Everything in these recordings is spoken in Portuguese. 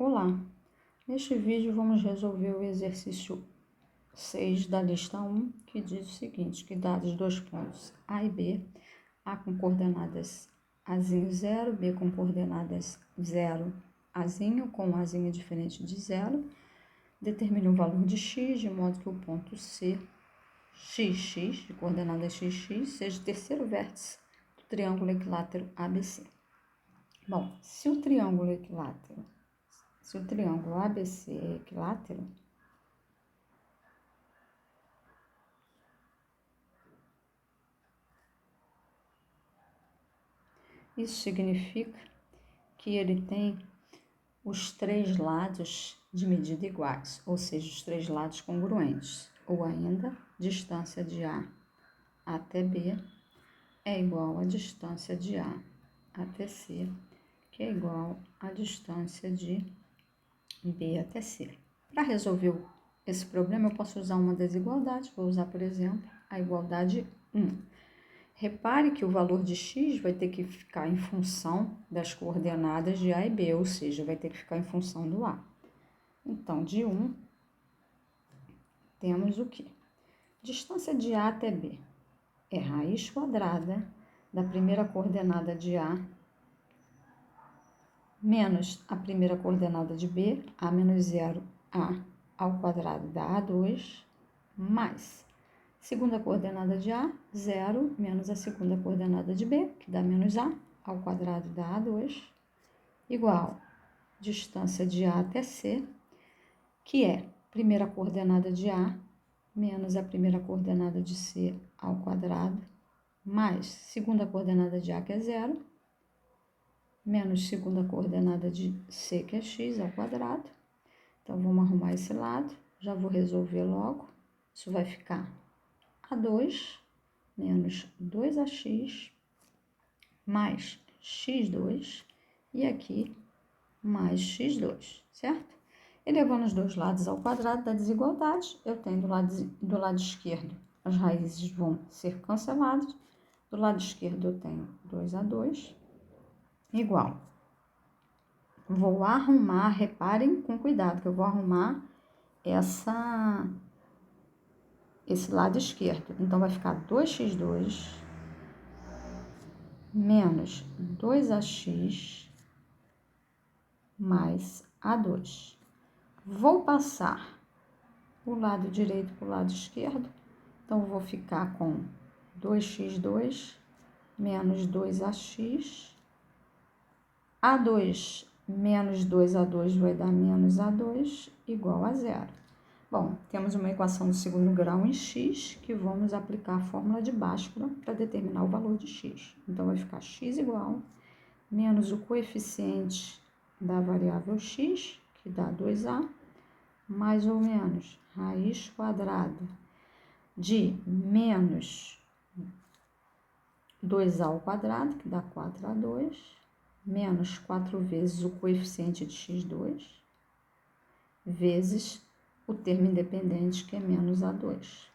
Olá, neste vídeo vamos resolver o exercício 6 da lista 1, que diz o seguinte, que dados dois pontos A e B, A com coordenadas Azinho 0, B com coordenadas 0, Azinho, com um Azinho diferente de 0, determine o valor de x, de modo que o ponto C, xx, de coordenadas xx, seja o terceiro vértice do triângulo equilátero ABC. Bom, se o triângulo ABC é equilátero, isso significa que ele tem os três lados de medida iguais, ou seja, os três lados congruentes, ou ainda, distância de A até B é igual à distância de A até C, que é igual à distância de B até C. Para resolver esse problema, eu posso usar uma desigualdade, vou usar, por exemplo, a igualdade 1. Repare que o valor de x vai ter que ficar em função das coordenadas de A e B, ou seja, vai ter que ficar em função do A. Então, de 1, temos o quê? Distância de A até B é raiz quadrada da primeira coordenada de A menos a primeira coordenada de B, A menos 0, A ao quadrado dá A2, mais segunda coordenada de A, 0, menos a segunda coordenada de B, que dá menos A, ao quadrado dá A2, igual distância de A até C, que é primeira coordenada de A, menos a primeira coordenada de C ao quadrado, mais segunda coordenada de A, que é 0, menos segunda coordenada de C, que é x ao quadrado. Então, vamos arrumar esse lado, já vou resolver logo. Isso vai ficar A2 menos 2AX mais x2 e aqui mais x2, certo? Elevando os dois lados ao quadrado da desigualdade, eu tenho do lado esquerdo, as raízes vão ser canceladas. Do lado esquerdo eu tenho 2A2 igual. Vou arrumar, reparem com cuidado que eu vou arrumar esse lado esquerdo. Então, vai ficar 2x2 menos 2AX mais A2. Vou passar o lado direito para o lado esquerdo. Então, vou ficar com 2x2 menos 2AX. A2 menos 2A2 vai dar menos A2 igual a 0. Bom, temos uma equação do segundo grau em x, que vamos aplicar a fórmula de Bhaskara para determinar o valor de x. Então, vai ficar x igual menos o coeficiente da variável x, que dá 2a, mais ou menos raiz quadrada de menos 2a ao quadrado, que dá 4a2, menos 4 vezes o coeficiente de x2, vezes o termo independente, que é menos A2,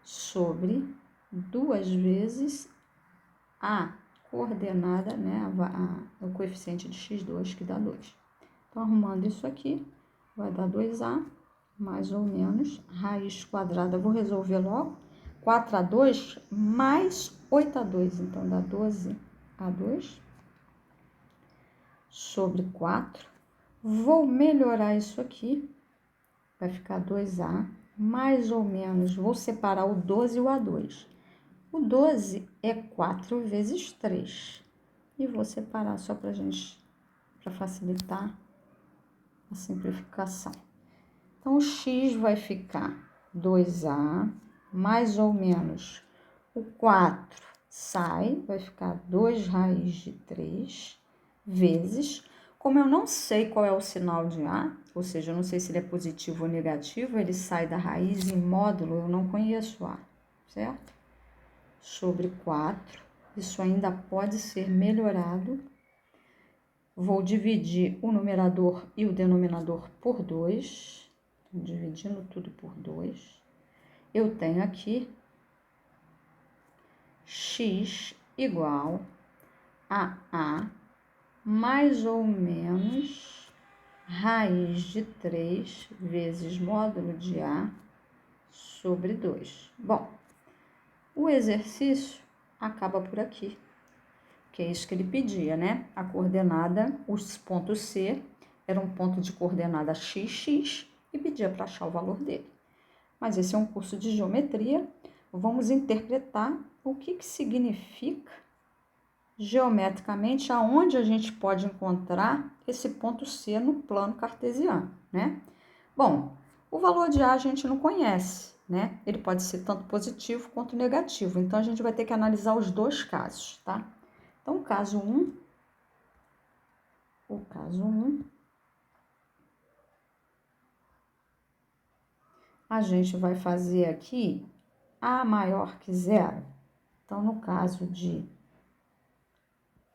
sobre 2 vezes a coordenada, né, o coeficiente de x2, que dá 2. Então, arrumando isso aqui, vai dar 2a, mais ou menos, raiz quadrada, vou resolver logo, 4a2 mais 8a2, então dá 12a2, sobre 4. Vou melhorar isso aqui, vai ficar 2a, mais ou menos, vou separar o 12 e o A2. O 12 é 4 vezes 3. E vou separar só para facilitar a simplificação. Então, o x vai ficar 2a, mais ou menos, o 4 sai, vai ficar 2 raiz de 3, vezes, como eu não sei qual é o sinal de A, ou seja, eu não sei se ele é positivo ou negativo, ele sai da raiz em módulo, eu não conheço A, certo? Sobre 4, isso ainda pode ser melhorado. Vou dividir o numerador e o denominador por 2, dividindo tudo por 2. Eu tenho aqui x igual a mais ou menos raiz de 3 vezes módulo de A sobre 2. Bom, o exercício acaba por aqui, que é isso que ele pedia, né? A coordenada, os pontos C, era um ponto de coordenada XX e pedia para achar o valor dele. Mas esse é um curso de geometria, vamos interpretar o que significa geometricamente aonde a gente pode encontrar esse ponto C no plano cartesiano, né? Bom, o valor de A a gente não conhece, né? Ele pode ser tanto positivo quanto negativo, então a gente vai ter que analisar os dois casos, tá? Então, o caso 1, a gente vai fazer aqui A maior que zero. Então, no caso de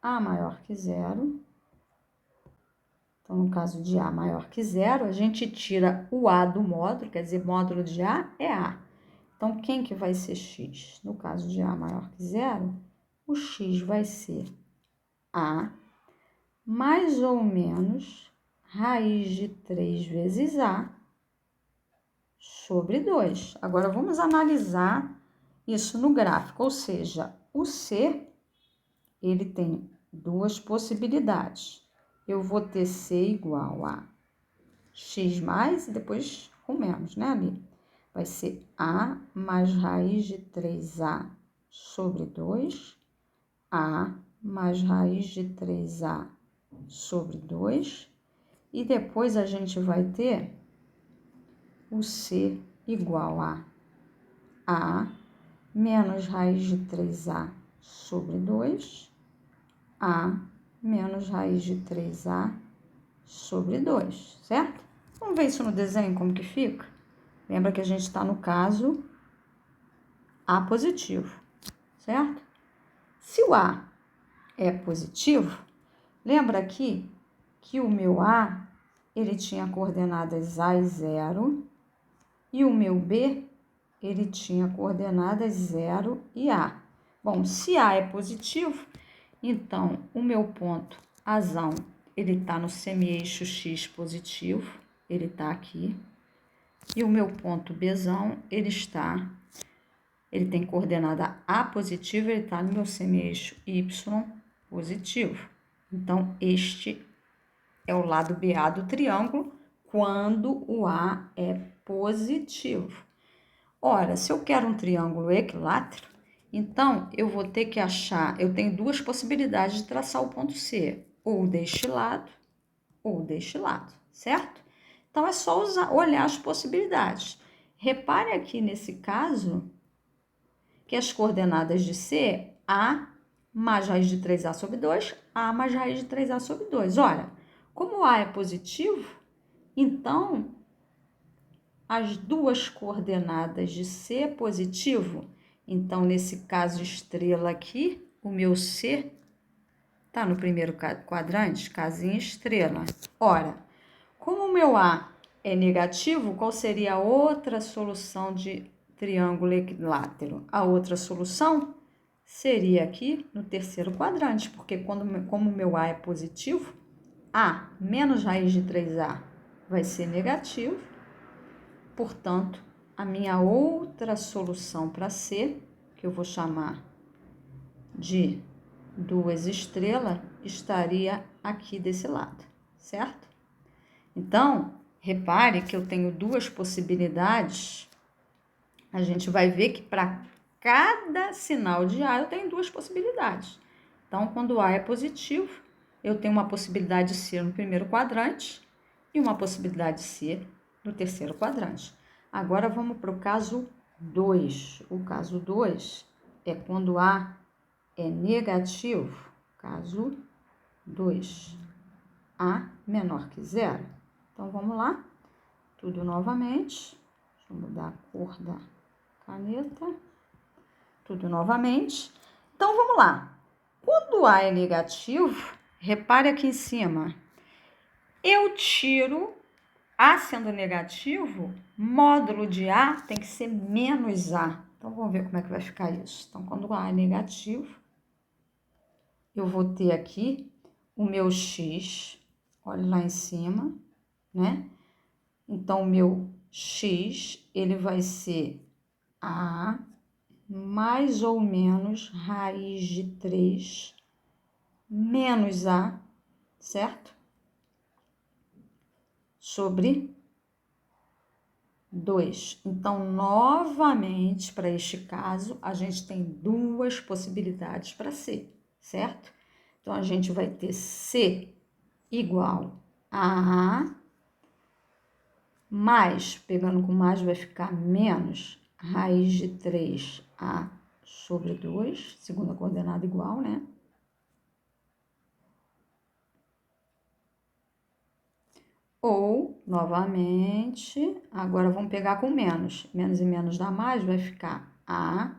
A maior que zero, a gente tira o A do módulo, quer dizer, módulo de A é A. Então, quem que vai ser X? No caso de A maior que zero, o X vai ser A mais ou menos raiz de 3 vezes A sobre 2. Agora, vamos analisar isso no gráfico, ou seja, o C, ele tem duas possibilidades. Eu vou ter C igual a X mais e depois com menos, né, ali? Vai ser A mais raiz de 3A sobre 2, A mais raiz de 3A sobre 2, e depois a gente vai ter o C igual a A menos raiz de 3A sobre 2, A menos raiz de 3A sobre 2, certo? Vamos ver isso no desenho, como que fica? Lembra que a gente está no caso A positivo, certo? Se o A é positivo, lembra aqui que o meu A, ele tinha coordenadas A e 0, e o meu B, ele tinha coordenadas 0 e A. Bom, se A é positivo, então o meu ponto Azão, ele está no semi-eixo X positivo, ele está aqui. E o meu ponto Bzão, ele tem coordenada A positiva, ele está no meu semi-eixo Y positivo. Então, este é o lado BA do triângulo quando o A é positivo. Ora, se eu quero um triângulo equilátero, então eu vou ter que achar, eu tenho duas possibilidades de traçar o ponto C, ou deste lado, ou deste lado, certo? Então, é só olhar as possibilidades. Repare aqui nesse caso que as coordenadas de C, A mais raiz de 3A sobre 2, A mais raiz de 3A sobre 2. Olha, como A é positivo, então as duas coordenadas de C é positivo. Então, nesse caso estrela aqui, o meu C está no primeiro quadrante, casinha estrela. Ora, como o meu A é negativo, qual seria a outra solução de triângulo equilátero? A outra solução seria aqui no terceiro quadrante, porque como o meu A é positivo, A menos raiz de 3A vai ser negativo. Portanto, a minha outra solução para C, que eu vou chamar de 2 estrelas, estaria aqui desse lado, certo? Então, repare que eu tenho duas possibilidades. A gente vai ver que para cada sinal de A eu tenho duas possibilidades. Então, quando A é positivo, eu tenho uma possibilidade de ser no primeiro quadrante e uma possibilidade de ser no terceiro quadrante. Agora, vamos para o caso 2. O caso 2 é quando A é negativo. Caso 2. A menor que zero. Então, vamos lá. Tudo novamente. Deixa eu mudar a cor da caneta. Tudo novamente. Então, vamos lá. Quando A é negativo, repare aqui em cima. Eu tiro A sendo negativo, módulo de A tem que ser menos A. Então, vamos ver como é que vai ficar isso. Então, quando A é negativo, eu vou ter aqui o meu X, olha lá em cima, né? Então, o meu x, ele vai ser a mais ou menos raiz de 3 menos a, certo? Sobre 2. Então, novamente, para este caso, a gente tem duas possibilidades para C, certo? Então, a gente vai ter C igual a A, mais, pegando com mais, vai ficar menos raiz de 3A sobre 2, segunda coordenada igual, né? Ou, novamente, agora vamos pegar com menos. Menos e menos dá mais, vai ficar A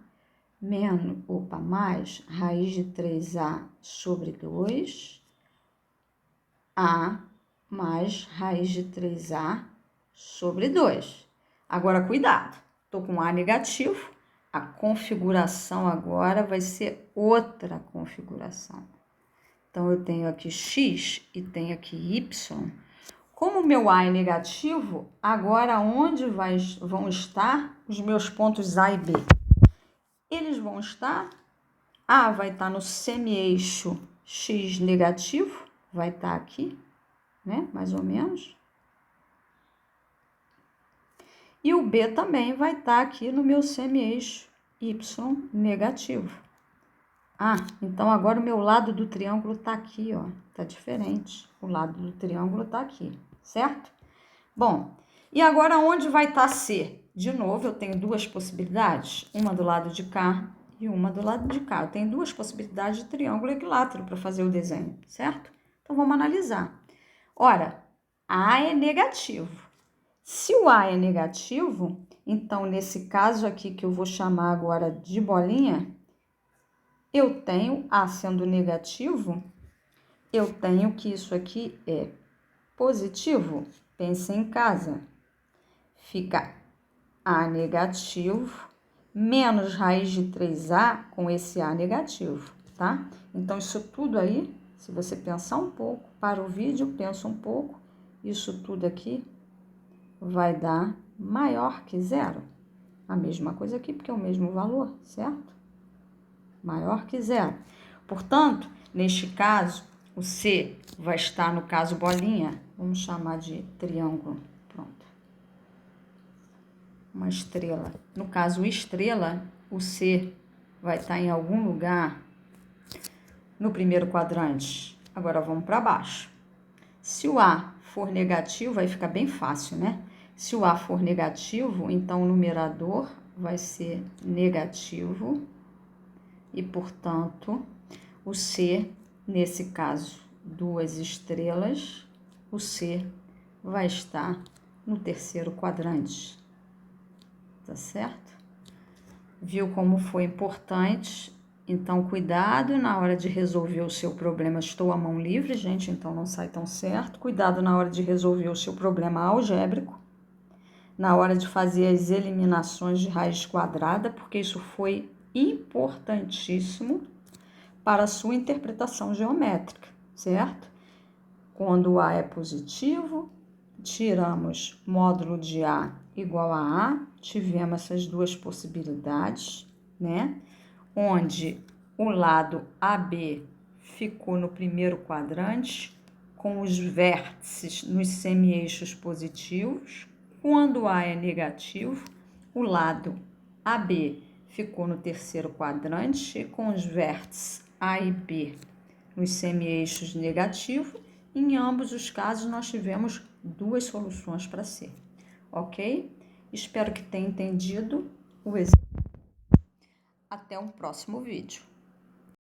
menos, mais raiz de 3A sobre 2, A mais raiz de 3A sobre 2. Agora, cuidado, estou com A negativo, a configuração agora vai ser outra configuração. Então, eu tenho aqui X e tenho aqui Y. Como o meu A é negativo, agora onde vão estar os meus pontos A e B? Eles vão estar, A vai estar no semi-eixo X negativo, vai estar aqui, né, mais ou menos. E o B também vai estar aqui no meu semi-eixo Y negativo. Então agora o meu lado do triângulo está aqui, ó, tá diferente. O lado do triângulo está aqui, certo? Bom, e agora onde vai estar C? De novo, eu tenho duas possibilidades, uma do lado de cá e uma do lado de cá. Eu tenho duas possibilidades de triângulo equilátero para fazer o desenho, certo? Então, vamos analisar. Ora, A é negativo. Se o A é negativo, então, nesse caso aqui, que eu vou chamar agora de bolinha, eu tenho A sendo negativo, eu tenho que isso aqui é positivo. Pense em casa. Fica A negativo menos raiz de 3A com esse A negativo, tá? Então, isso tudo aí, se você pensar um pouco, para o vídeo, pensa um pouco, isso tudo aqui vai dar maior que zero. A mesma coisa aqui, porque é o mesmo valor, certo? Maior que zero. Portanto, neste caso, o C vai estar, no caso bolinha, vamos chamar de triângulo, pronto. Uma estrela. No caso estrela, o C vai estar em algum lugar no primeiro quadrante. Agora vamos para baixo. Se o A for negativo, vai ficar bem fácil, né? Se o A for negativo, então o numerador vai ser negativo e, portanto, o C, nesse caso, duas estrelas, o C vai estar no terceiro quadrante. Tá certo? Viu como foi importante? Então, cuidado na hora de resolver o seu problema. Estou à mão livre, gente, então não sai tão certo. Cuidado na hora de resolver o seu problema algébrico, na hora de fazer as eliminações de raiz quadrada, porque isso foi importantíssimo para a sua interpretação geométrica, certo? Quando o A é positivo, tiramos módulo de A igual a A, tivemos essas duas possibilidades, né? Onde o lado AB ficou no primeiro quadrante, com os vértices nos semi-eixos positivos. Quando A é negativo, o lado AB ficou no terceiro quadrante, com os vértices A e B nos semi-eixos negativos. Em ambos os casos, nós tivemos duas soluções para C, ok? Espero que tenha entendido o exemplo. Até um próximo vídeo.